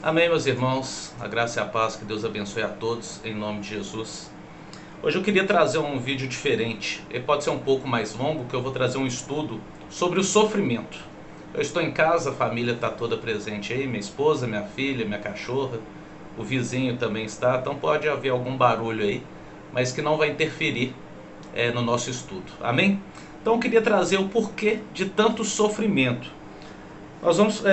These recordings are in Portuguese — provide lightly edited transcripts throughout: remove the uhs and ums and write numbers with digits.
Amém, meus irmãos, a graça e a paz, que Deus abençoe a todos, em nome de Jesus. Hoje eu queria trazer um vídeo diferente, ele pode ser um pouco mais longo, que eu vou trazer um estudo sobre o sofrimento. Eu estou em casa, a família está toda presente aí, minha esposa, minha filha, minha cachorra, o vizinho também está, então pode haver algum barulho aí, mas que não vai interferir no nosso estudo, amém? Então eu queria trazer o porquê de tanto sofrimento. Nós vamos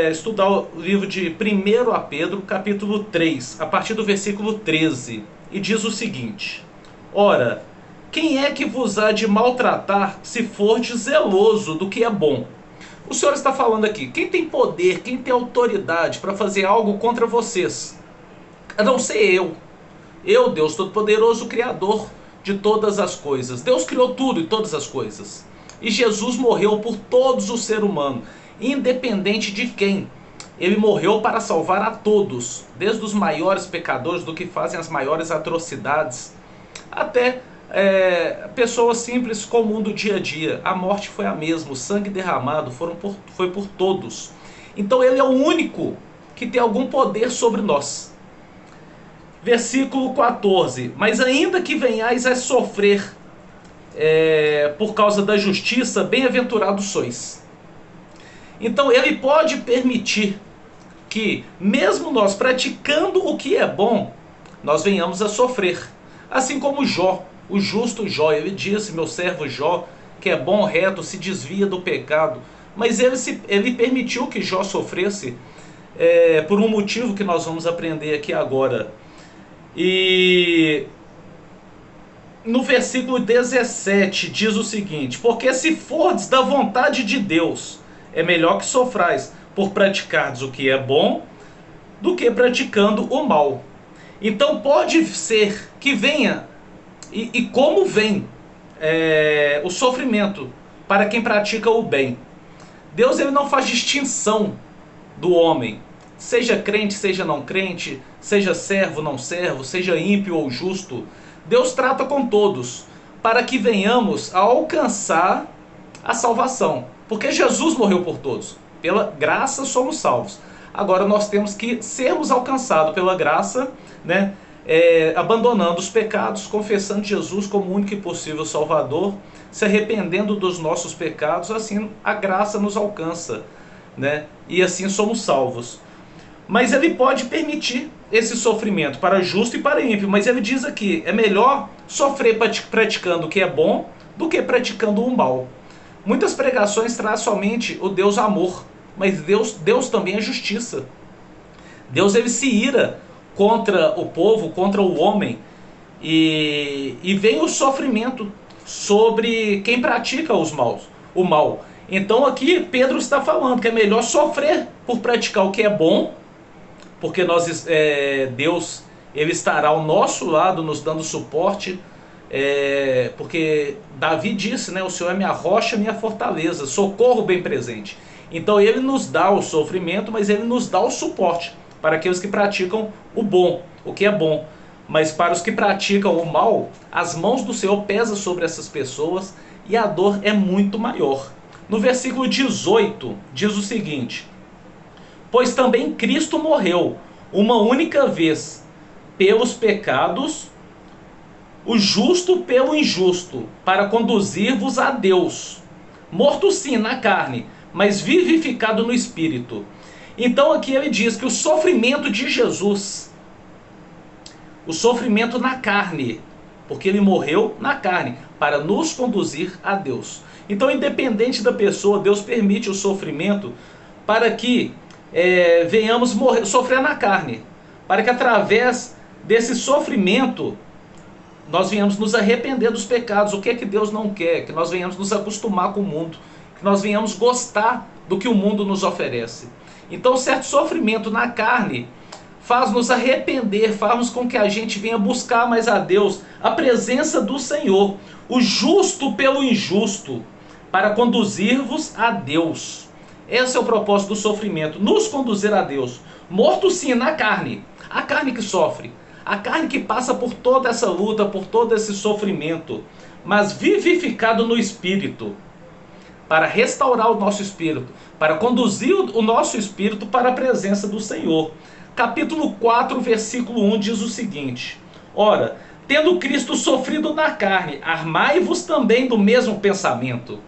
estudar o livro de 1 a Pedro, capítulo 3, a partir do versículo 13. E diz o seguinte: Ora, quem é que vos há de maltratar se fordes zeloso do que é bom? O Senhor está falando aqui, quem tem poder, quem tem autoridade para fazer algo contra vocês? A não ser eu. Eu, Deus Todo-Poderoso, Criador de todas as coisas. Deus criou tudo e todas as coisas. E Jesus morreu por todos os seres humanos, independente de quem. Ele morreu para salvar a todos, desde os maiores pecadores, do que fazem as maiores atrocidades, até pessoas simples comum do dia a dia. A morte foi a mesma, o sangue derramado foi por todos. Então ele é o único que tem algum poder sobre nós. Versículo 14: Mas ainda que venhais a sofrer por causa da justiça, bem-aventurados sois. Então ele pode permitir que, mesmo nós praticando o que é bom, nós venhamos a sofrer. Assim como Jó, o justo Jó, ele disse, meu servo Jó, que é bom, reto, se desvia do pecado. Mas ele permitiu que Jó sofresse por um motivo que nós vamos aprender aqui agora. E no versículo 17 diz o seguinte: Porque se fordes da vontade de Deus, é melhor que sofrais por praticardes o que é bom do que praticando o mal. Então pode ser que venha, e como vem o sofrimento para quem pratica o bem. Deus ele não faz distinção do homem, seja crente, seja não crente, seja servo, não servo, seja ímpio ou justo. Deus trata com todos, para que venhamos a alcançar a salvação. Porque Jesus morreu por todos. Pela graça somos salvos. Agora nós temos que sermos alcançados pela graça, né? Abandonando os pecados, confessando Jesus como o único e possível Salvador, se arrependendo dos nossos pecados, assim a graça nos alcança, né? E assim somos salvos. Mas ele pode permitir esse sofrimento para justo e para ímpio. Mas ele diz aqui, é melhor sofrer praticando o que é bom do que praticando o mal. Muitas pregações trazem somente o Deus amor, mas Deus também é justiça. Deus ele se ira contra o povo, contra o homem, e vem o sofrimento sobre quem pratica o mal. Então aqui Pedro está falando que é melhor sofrer por praticar o que é bom, porque Deus ele estará ao nosso lado nos dando suporte. Porque Davi disse, né, o Senhor é minha rocha, minha fortaleza, socorro bem presente. Então ele nos dá o sofrimento, mas ele nos dá o suporte para aqueles que praticam o bom, o que é bom. Mas para os que praticam o mal, as mãos do Senhor pesam sobre essas pessoas e a dor é muito maior. No versículo 18 diz o seguinte: Pois também Cristo morreu uma única vez pelos pecados, o justo pelo injusto, para conduzir-vos a Deus, morto sim na carne, mas vivificado no Espírito. Então aqui ele diz que o sofrimento de Jesus, o sofrimento na carne, porque ele morreu na carne, para nos conduzir a Deus. Então, independente da pessoa, Deus permite o sofrimento para que venhamos sofrer na carne, para que através desse sofrimento nós venhamos nos arrepender dos pecados. O que é que Deus não quer? Que nós venhamos nos acostumar com o mundo, que nós venhamos gostar do que o mundo nos oferece. Então certo sofrimento na carne faz nos arrepender, faz com que a gente venha buscar mais a Deus, a presença do Senhor, o justo pelo injusto, para conduzir-vos a Deus. Esse é o propósito do sofrimento, nos conduzir a Deus. Morto sim na carne, a carne que sofre, a carne que passa por toda essa luta, por todo esse sofrimento, mas vivificado no Espírito, para restaurar o nosso espírito, para conduzir o nosso espírito para a presença do Senhor. Capítulo 4, versículo 1 diz o seguinte: ora, tendo Cristo sofrido na carne, armai-vos também do mesmo pensamento,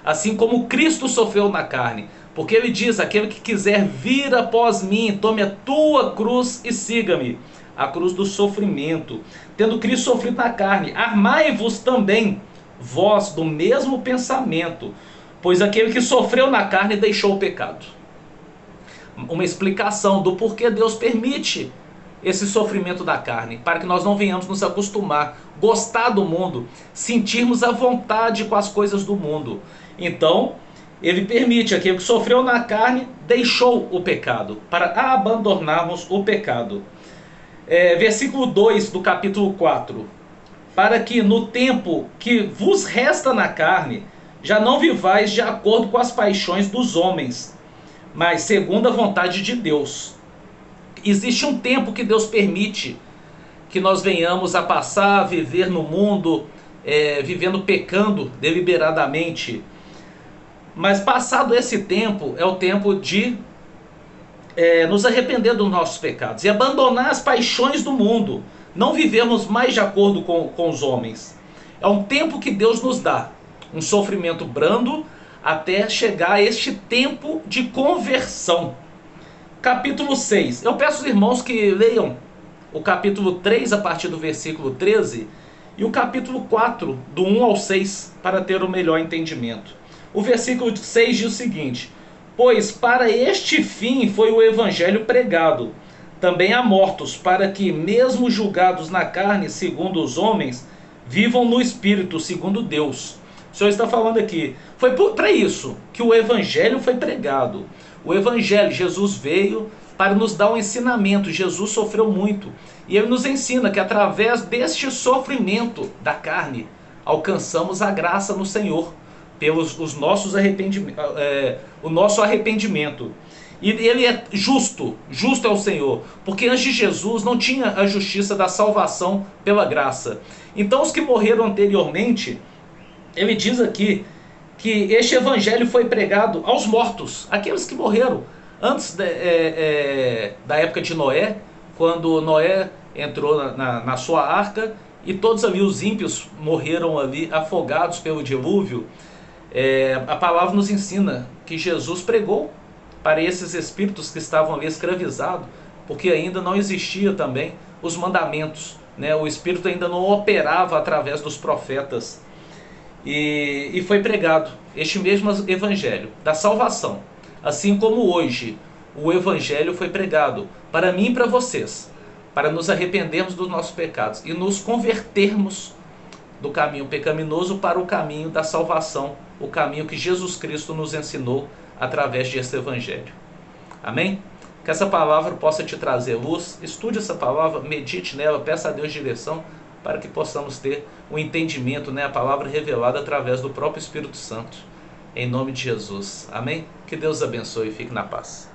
assim como Cristo sofreu na carne. Porque ele diz: aquele que quiser vir após mim, tome a tua cruz e siga-me. A cruz do sofrimento. Tendo Cristo sofrido na carne, armai-vos também vós do mesmo pensamento, pois aquele que sofreu na carne deixou o pecado. Uma explicação do porquê Deus permite esse sofrimento da carne, para que nós não venhamos nos acostumar, gostar do mundo, sentirmos a vontade com as coisas do mundo. Então, ele permite, aquele que sofreu na carne deixou o pecado, para abandonarmos o pecado. Versículo 2 do capítulo 4: para que no tempo que vos resta na carne, já não vivais de acordo com as paixões dos homens, mas segundo a vontade de Deus. Existe um tempo que Deus permite que nós venhamos a passar a viver no mundo, vivendo pecando deliberadamente. Mas passado esse tempo, é o tempo de nos arrepender dos nossos pecados e abandonar as paixões do mundo, não vivemos mais de acordo com os homens. É um tempo que Deus nos dá, um sofrimento brando, até chegar a este tempo de conversão. Capítulo 6. Eu peço aos irmãos que leiam o capítulo 3 a partir do versículo 13 e o capítulo 4 do 1 ao 6 para ter o melhor entendimento. O versículo 6 diz o seguinte: pois para este fim foi o evangelho pregado também a mortos, para que, mesmo julgados na carne segundo os homens, vivam no espírito segundo Deus. O Senhor está falando aqui, foi para isso que o evangelho foi pregado. O evangelho, Jesus veio para nos dar um ensinamento. Jesus sofreu muito e ele nos ensina que através deste sofrimento da carne alcançamos a graça no Senhor, pelos o nosso arrependimento. E ele é justo, justo é o Senhor, porque antes de Jesus não tinha a justiça da salvação pela graça. Então os que morreram anteriormente, ele diz aqui que este evangelho foi pregado aos mortos, aqueles que morreram antes da época de Noé, quando Noé entrou na sua arca e todos ali os ímpios morreram ali afogados pelo dilúvio. A palavra nos ensina que Jesus pregou para esses espíritos que estavam ali escravizados, porque ainda não existia também os mandamentos, né? O Espírito ainda não operava através dos profetas. E foi pregado este mesmo evangelho da salvação, assim como hoje o evangelho foi pregado para mim e para vocês, para nos arrependermos dos nossos pecados e nos convertermos do caminho pecaminoso para o caminho da salvação, o caminho que Jesus Cristo nos ensinou através desse evangelho. Amém? Que essa palavra possa te trazer luz. Estude essa palavra, medite nela, peça a Deus direção para que possamos ter um entendimento, né? A palavra revelada através do próprio Espírito Santo. Em nome de Jesus. Amém? Que Deus abençoe e fique na paz.